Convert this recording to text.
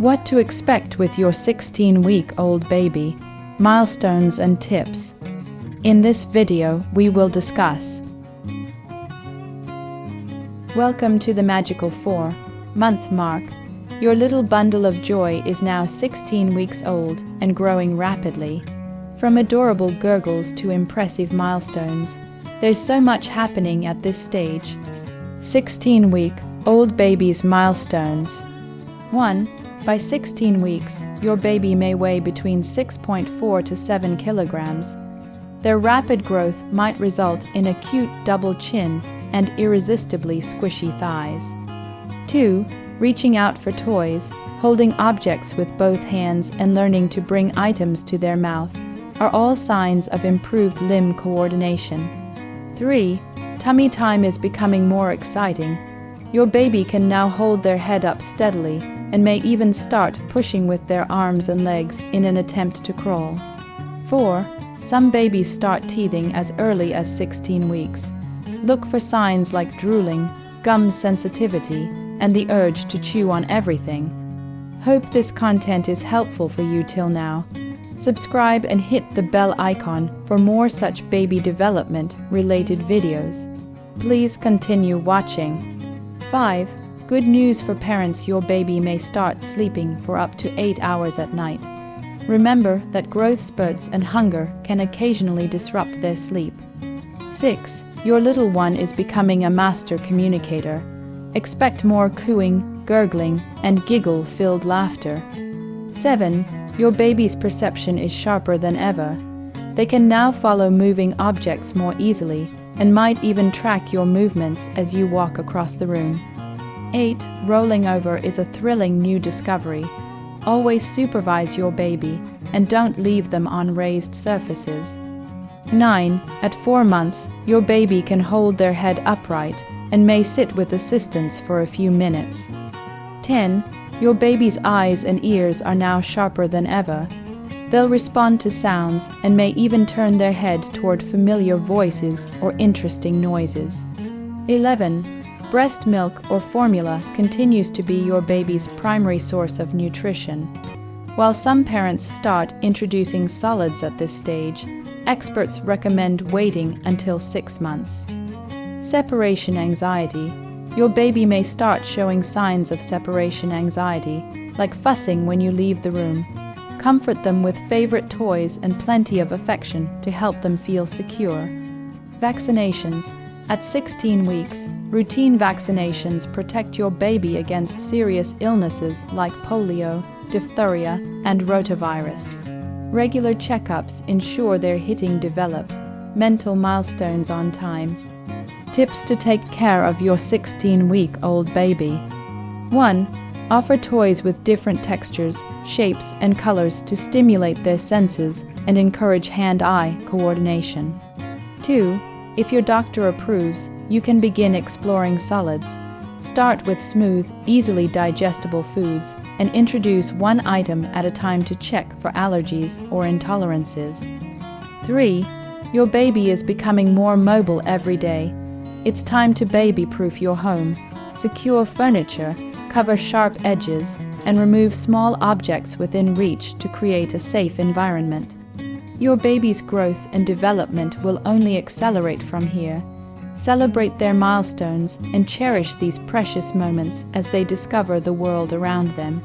What to expect with your 16-week-old baby, milestones and tips. In this video, we will discuss. Welcome to the magical 4-month mark. Your little bundle of joy is now 16 weeks old and growing rapidly. From adorable gurgles to impressive milestones, there's so much happening at this stage. 16-week-old baby's milestones. 1. By 16 weeks, your baby may weigh between 6.4 to 7 kilograms. Their rapid growth might result in a cute double chin and irresistibly squishy thighs. 2. Reaching out for toys, holding objects with both hands and learning to bring items to their mouth are all signs of improved limb coordination. 3. Tummy time is becoming more exciting. Your baby can now hold their head up steadily and may even start pushing with their arms and legs in an attempt to crawl. 4. Some babies start teething as early as 16 weeks. Look for signs like drooling, gum sensitivity, and the urge to chew on everything. Hope this content is helpful for you till now. Subscribe and hit the bell icon for more such baby development-related videos. Please continue watching. 5. Good news for parents: your baby may start sleeping for up to 8 hours at night. Remember that growth spurts and hunger can occasionally disrupt their sleep. 6. Your little one is becoming a master communicator. Expect more cooing, gurgling, and giggle-filled laughter. 7. Your baby's perception is sharper than ever. They can now follow moving objects more easily and might even track your movements as you walk across the room. 8. Rolling over is a thrilling new discovery. Always supervise your baby and don't leave them on raised surfaces. 9. At 4 months, your baby can hold their head upright and may sit with assistance for a few minutes. 10. Your baby's eyes and ears are now sharper than ever. They'll respond to sounds and may even turn their head toward familiar voices or interesting noises. 11. Breast milk or formula continues to be your baby's primary source of nutrition. While some parents start introducing solids at this stage, experts recommend waiting until 6 months. Separation anxiety. Your baby may start showing signs of separation anxiety, like fussing when you leave the room. Comfort them with favorite toys and plenty of affection to help them feel secure. Vaccinations. At 16 weeks, routine vaccinations protect your baby against serious illnesses like polio, diphtheria, and rotavirus. Regular checkups ensure they're hitting developmental milestones on time. Tips to take care of your 16-week-old baby. 1. Offer toys with different textures, shapes, and colors to stimulate their senses and encourage hand-eye coordination. 2. If your doctor approves, you can begin exploring solids. Start with smooth, easily digestible foods and introduce one item at a time to check for allergies or intolerances. 3. Your baby is becoming more mobile every day. It's time to baby-proof your home. Secure furniture, cover sharp edges, and remove small objects within reach to create a safe environment. Your baby's growth and development will only accelerate from here. Celebrate their milestones and cherish these precious moments as they discover the world around them.